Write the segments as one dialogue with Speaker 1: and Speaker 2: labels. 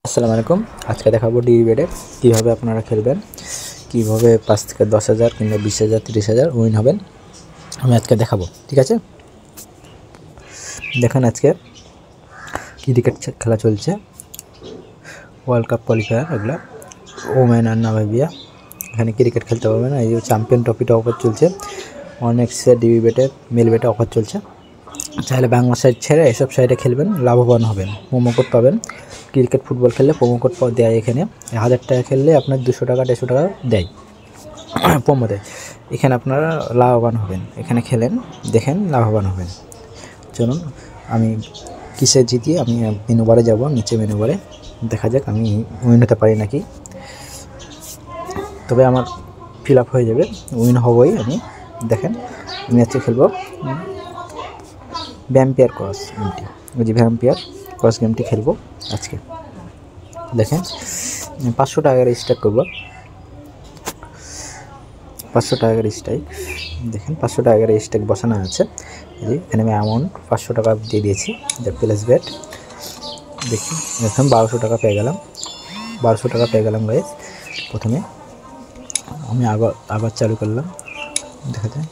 Speaker 1: আসসালামু আলাইকুম। আজকে দেখাবো ডিবি বেটে কীভাবে আপনারা খেলবেন, কীভাবে 5 থেকে 10,000 কিংবা 20,000 30,000 উইন হবেন আমি আজকে দেখাবো। ঠিক আছে, দেখেন আজকে ক্রিকেট খেলা চলছে, ওয়ার্ল্ড কাপ কোয়ালিফায়ার, এগুলো ওমেন আর নামিবিয়া। এখানে ক্রিকেট খেলতে পারবেন। এই যে চ্যাম্পিয়ন ট্রফিটা অফার চলছে, অনেক ডিবি বেটে মেল বেটে অফার চলছে। চাইলে বাংলা সাইড ছেড়ে এসব সাইডে খেলবেন, লাভবান হবেন। প্রোমো কোড পাবেন। ক্রিকেট ফুটবল খেললে প্রোমো কোড দেয়। এখানে 1000 টাকা খেললে আপনার 200 টাকা 150 টাকা দেয় প্রোমো দেয়। এখানে আপনারা লাভবান হবেন। এখানে খেলেন, দেখেন, লাভবান হবেন। চলুন আমি কিসে জিতি, আমি মেনু বারে যাব। নিচে মেনু বারে দেখা যাক আমি উইন হতে পারি নাকি। তবে আমার ফিল আপ হয়ে যাবে, উইন হবই আমি। দেখেন আমি আজকে খেলবো ভ্যাম্পিয়ার ক্রস গেমটি। ওই যে ভ্যাম্পিয়ার ক্রস গেমটি খেলবো আজকে। দেখেন 500 টাকার স্ট্রাইক করবো, 500 টাকার স্ট্রাইক। দেখেন 500 টাকার স্ট্রাইক বসানো আছে। এখানে আমি অ্যামাউন্ট 500 টাকা দিয়ে দিয়েছি, প্লেস বেট। দেখি এখন 1200 টাকা পেয়ে গেলাম, 1200 টাকা পেয়ে গেলাম গাইস। প্রথমে আমি আবার চালু করলাম, দেখা যায়।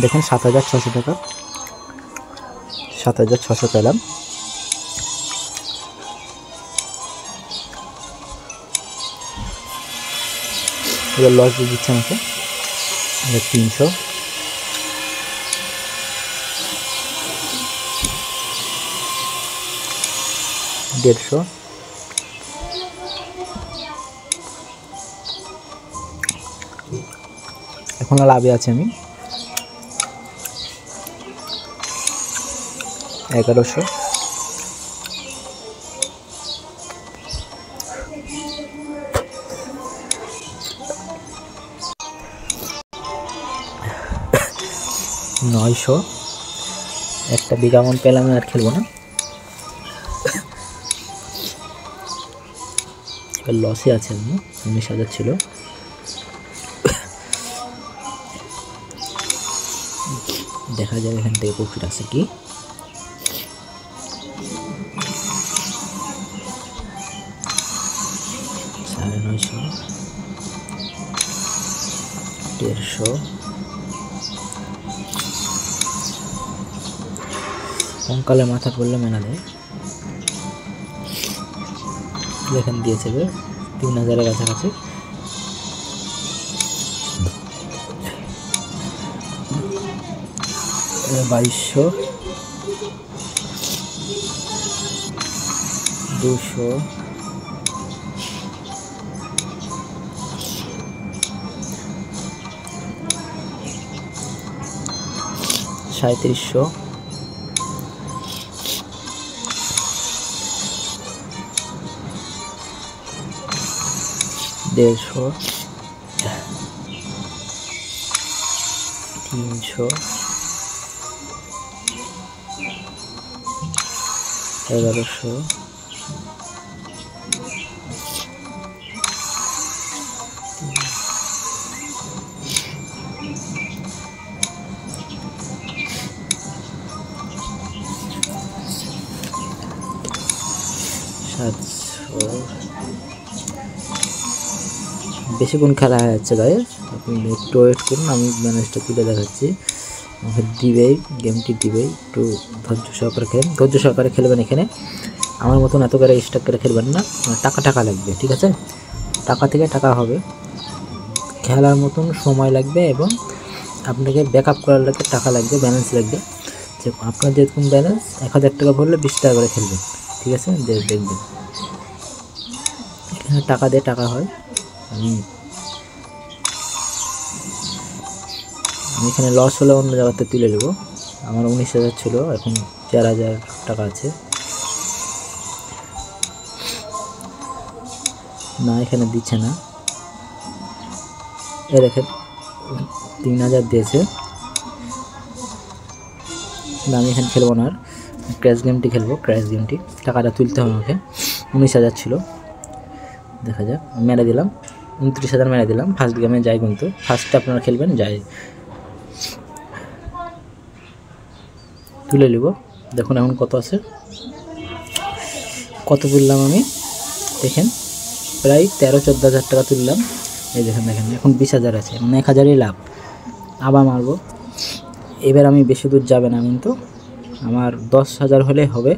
Speaker 1: দেখেন 7,600 টাকা, 7,600 পেলাম। এবার লস দিয়ে দিচ্ছে আমাকে 300, 150, এখন লাভে আছে আমি 1100, 900। একটা বিগ অ্যামাউন্ট পেলাম, আর খেলবো না। এবার লসে আছে আমি, 19,000 ছিল। দেখা যাবে এখান থেকে প্রফিট আছে কি। সাড়ে 900, 150, কঙ্কালে মাথা পড়লে মেলা দেয়। এখান দিয়েছে 3,000-এর কাছাকাছি। $2,200, 200, 3700, 150, 300, 1100, 700। বেশিক্ষণ খেলা হয়ে যাচ্ছে গাইস, আপনি একটু ওয়েট করুন, আমি ম্যানেজটা তুলে দেখাচ্ছি। দিবেই গেমটি দিবেই, একটু ধৈর্য সহকারে খেলেন, ধৈর্য সহকারে খেলবেন। এখানে আমার মতন এত করে স্টাক করে খেলবেন না, টাকা লাগবে। ঠিক আছে, টাকা থেকে টাকা হবে, খেলার মতন সময় লাগবে এবং আপনাকে ব্যাকআপ করার লাগবে, টাকা লাগবে, ব্যালেন্স লাগবে। যে আপনার যেরকম ব্যালেন্স 1,000 টাকা ভরলে 20 টাকা করে খেলবেন। ঠিক আছে, দেখবেন এখানে টাকা দিয়ে টাকা হয়। আমি এখানে লস হলে অন্য জায়গাতে তুলে নেব। আমার 19,000 ছিল, এখন 4,000 টাকা আছে। না, এখানে দিচ্ছে না। এ দেখেন 3,000 দিয়েছে। না, আমি এখানে খেলবো না, আর ক্র্যাশ গেমটি খেলবো। ক্র্যাশ গেমটি টাকাটা তুলতে হবে আমাকে। 19,000 ছিল, দেখা যাক। মেরে দিলাম 29,000, মেরে দিলাম। ফার্স্ট গেমে যাই, কিন্তু ফার্স্টে আপনারা খেলবেন, যাই তুলে নিব। দেখুন এখন কত আছে, কত তুললাম আমি দেখেন, প্রায় 13-14 হাজার টাকা তুললাম। এই দেখেন এখন 20,000 আছে, মানে 1,000ই লাভ। আবার মারবো। এবার আমি বেশি দূর যাবে না, কিন্তু আমার 10,000 হলে হবে।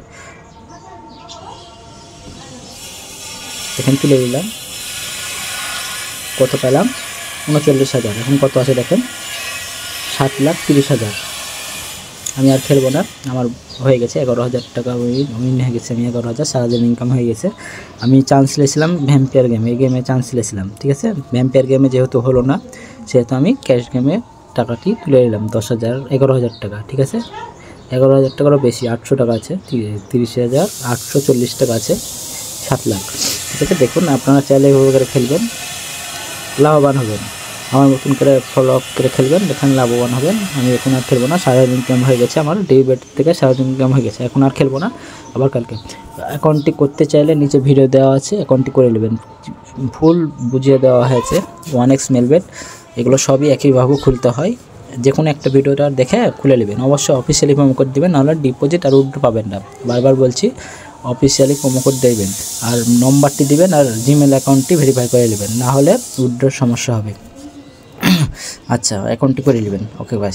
Speaker 1: দেখেন তুলে দিলাম, কত পেলাম 39,000। এখন কত আছে দেখেন, 7,30,000। আমি আর খেলবো না, আমার হয়ে গেছে 11,000 টাকা উইন হয়ে গেছে। আমি 11,000 সারাদিন ইনকাম হয়ে গেছে। আমি চান্স নিয়েছিলাম ভ্যাম্পিয়ার গেমে, এই গেমে চান্স নিয়েছিলাম, ঠিক আছে। ভ্যাম্পিয়ার গেমে যেহেতু হলো না, সেহেতু আমি ক্যাশ গেমে টাকাটি তুলে নিলাম 11,000 টাকা, ঠিক আছে। 11,000 টাকারও বেশি, 800 টাকা আছে, 30,840 টাকা আছে, 7 লাখ, ঠিক আছে। দেখুন আপনারা চাইলে এভাবে করে খেলবেন, লাভবান হবেন। আমার মতন করে ফলো আপ করে খেলবেন, দেখেন লাভবান হবেন। আমি এখন আর খেলবো না, সারাদিন ইনকাম হয়ে গেছে আমার, ডে বেট থেকে সারাদিন ইনকাম হয়ে গেছে। এখন আর খেলবো না, আবার কালকে। অ্যাকাউন্টটি করতে চাইলে নিচে ভিডিও দেওয়া আছে, অ্যাকাউন্টটি করে নেবেন, ফুল বুঝিয়ে দেওয়া হয়েছে। 1x মেলবেট এগুলো সবই একইভাবে খুলতে হয়। যে কোনো একটা ভিডিওটা দেখে খুলে নেবেন, অবশ্যই অফিসিয়ালি প্রোমো কোড দেবেন, নাহলে ডিপোজিট আর উইথড্র পাবেন না। বারবার বলছি, অফিসিয়ালি প্রোমো কোড দেবেন আর নম্বরটি দিবেন আর জিমেল অ্যাকাউন্টটি ভেরিফাই করে নেবেন, না হলে উইথড্রর সমস্যা হবে। আচ্ছা, অ্যাকাউন্টটি করে নেবেন। ওকে, বাই।